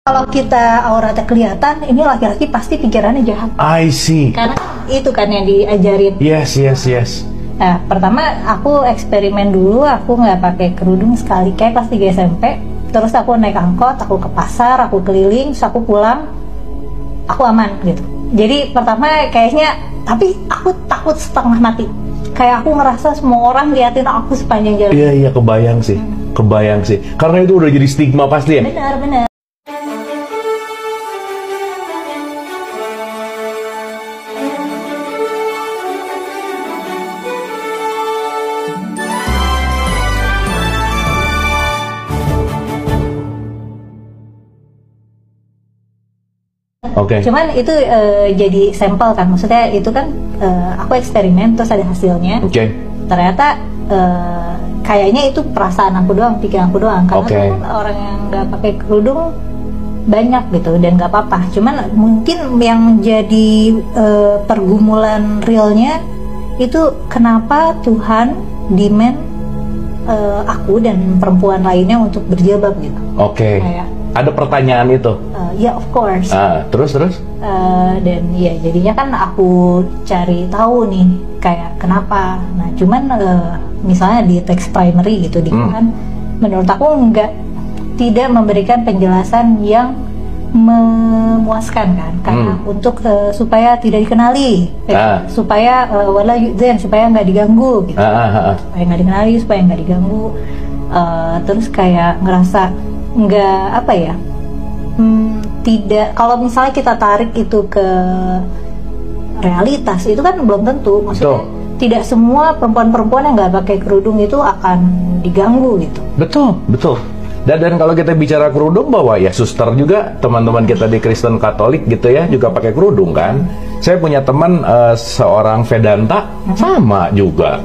Kalau kita auratnya kelihatan, ini laki-laki pasti pikirannya jahat. I see. Karena itu kan yang diajarin. Yes. Nah, pertama aku eksperimen dulu, aku nggak pakai kerudung sekali, kayak pas 3 SMP. Terus aku naik angkot, aku ke pasar, aku keliling, terus aku pulang, aku aman gitu. Jadi pertama kayaknya, tapi aku takut setengah mati. Kayak aku ngerasa semua orang liatin aku sepanjang jalan. Iya, kebayang sih. Karena itu udah jadi stigma pasti ya. Benar. Oke. Cuman itu jadi sampel kan, maksudnya itu kan aku eksperimen terus ada hasilnya. Oke. Ternyata kayaknya itu perasaan aku doang, pikiran aku doang. Karena kan orang yang nggak pakai kerudung banyak gitu dan nggak apa-apa. Cuman mungkin yang jadi pergumulan realnya itu kenapa Tuhan demand aku dan perempuan lainnya untuk berjilbab gitu. Oke. Ada pertanyaan itu? Ya, of course. Terus? Dan ya jadinya kan aku cari tahu nih kayak kenapa. Nah cuman misalnya di teks primary gitu kan menurut aku tidak memberikan penjelasan yang memuaskan kan, karena untuk supaya tidak dikenali, supaya wala yu'dzan, supaya nggak diganggu gitu. Supaya nggak dikenali, supaya nggak diganggu. Terus kayak ngerasa nggak apa ya, tidak, kalau misalnya kita tarik itu ke realitas itu kan belum tentu, maksudnya tidak semua perempuan-perempuan yang nggak pakai kerudung itu akan diganggu gitu. Betul. Dan kalau kita bicara kerudung, bahwa ya suster juga, teman-teman kita di Kristen Katolik gitu ya, juga pakai kerudung kan. Saya punya teman seorang Vedanta sama juga.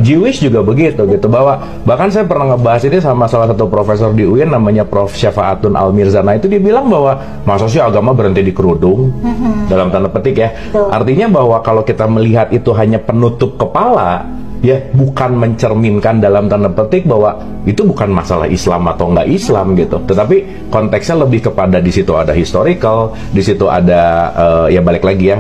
Jewish juga begitu gitu, bahwa bahkan saya pernah ngebahas ini sama salah satu profesor di UIN namanya Prof. Syafaatun Al-Mirzana. Itu dia bilang bahwa masa sih agama berhenti di kerudung, dalam tanda petik ya. Artinya bahwa kalau kita melihat itu hanya penutup kepala, ya bukan mencerminkan dalam tanda petik bahwa itu bukan masalah Islam atau enggak Islam gitu, tetapi konteksnya lebih kepada di situ ada historical, di situ ada ya balik lagi ya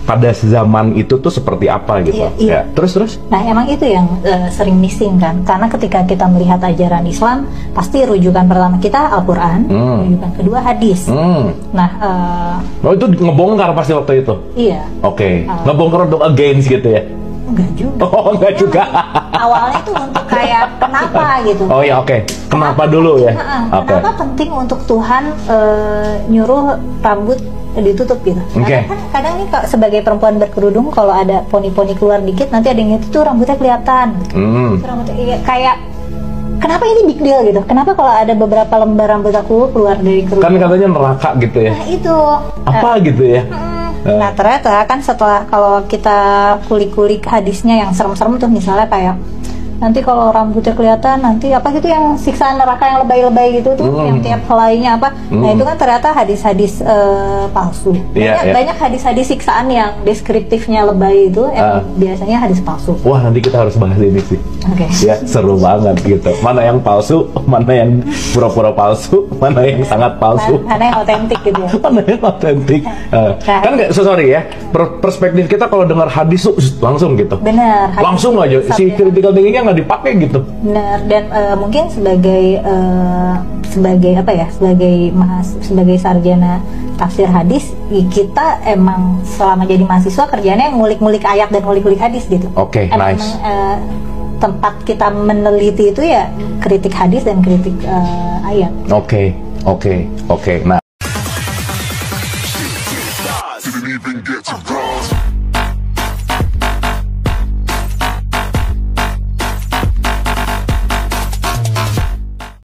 pada zaman itu tuh seperti apa gitu. Iya. Terus. Nah emang itu yang sering missing kan, karena ketika kita melihat ajaran Islam pasti rujukan pertama kita Al-Quran, rujukan kedua hadis. Nah itu ngebongkar pasti waktu itu. Iya. Oke. Ngebongkar untuk against gitu ya. Enggak juga. Awalnya tuh untuk kayak kenapa gitu. Oh ya, oke. Kenapa dulu ya? Kenapa penting untuk Tuhan nyuruh rambut ditutup gitu. Karena kan kadang nih sebagai perempuan berkerudung, kalau ada poni-poni keluar dikit, nanti ada yang itu tuh rambutnya kelihatan. Rambutnya kayak kenapa ini big deal gitu? Kenapa kalau ada beberapa lembar rambut aku keluar dari kerudung? Kan katanya neraka gitu ya. Nah itu. Apa gitu ya? Nah ternyata kan setelah kalau kita kulik-kulik hadisnya yang serem-serem tuh, misalnya kayak nanti kalau rambutnya kelihatan nanti apa gitu, yang siksaan neraka yang lebay-lebay gitu tuh, yang tiap helainya apa. Nah itu kan ternyata hadis-hadis palsu. Banyak hadis-hadis siksaan yang deskriptifnya lebay itu biasanya hadis palsu. Wah, nanti kita harus bahas ini sih. Ya seru banget gitu. Mana yang palsu, mana yang pura-pura palsu, mana yang sangat palsu, mana yang otentik gitu ya. Mana yang otentik. Kan nggak, sorry ya, perspektif kita kalau dengar hadis tuh langsung gitu. Benar. Langsung aja si critical thinkingnya nggak dipakai gitu. Benar. Dan mungkin sebagai apa ya, sebagai sarjana tafsir hadis, kita emang selama jadi mahasiswa kerjanya ngulik-ngulik ayat dan ngulik-ngulik hadis gitu. Oke, nice. Tempat kita meneliti itu ya kritik hadis dan kritik ayat. Oke. Nah